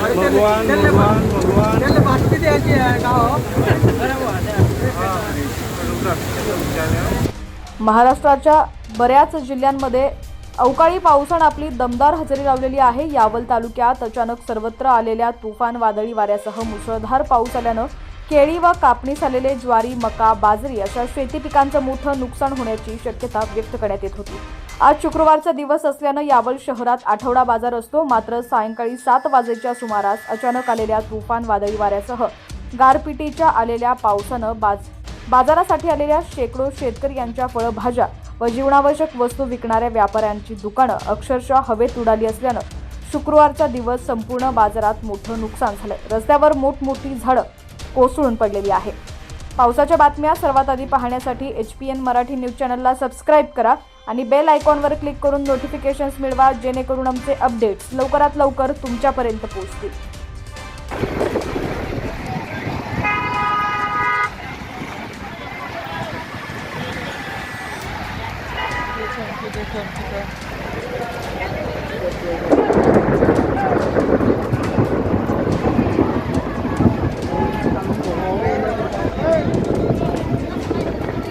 भगवान भगवान महाराष्ट्राच्या बऱ्याच जिल्ह्यांमध्ये अवकाळी पावसानं आपली दमदार हजेरी लावलेली आहे। यावल तालुक्यात अचानक सर्वत्र आलेल्या तुफान वादळी वाऱ्यासह मुसळधार पाऊस आल्यानं केळी व कापणीस आलेले ज्वारी, मका, बाजरी अशा शेती पिकांचं मोठं नुकसान होण्याची शक्यता व्यक्त करण्यात येत होती। आज शुक्रवारचा दिवस असल्यानं यावल शहरात आठवडा बाजार असतो, मात्र सायंकाळी 7 वाजेच्या सुमारास अचानक आलेल्या तुफान वादळी वाऱ्यासह गारपिटीच्या आलेल्या पावसानं बाजारासाठी आलेल्या शेकडो शेतकरी यांच्या फळभाज्या व जीवनावश्यक वस्तू विकणाऱ्या व्यापाऱ्यांची दुकानं अक्षरशः हवेत उडाली असल्यानं शुक्रवारचा दिवस संपूर्ण बाजारात मोठं नुकसान झालंय। रस्त्यावर मोठमोठी झाडं कोसळून पडलेली आहे। पावसाच्या बातम्या सर्वात आधी पाहण्यासाठी HPN मराठी न्यूज चॅनलला सबस्क्राइब करा आणि बेल आयकॉनवर क्लिक करून नोटिफिकेशन्स मिळवा, जेणेकरून आमचे अपडेट्स लवकरात लवकर तुमच्यापर्यंत पोहोचतील। देखो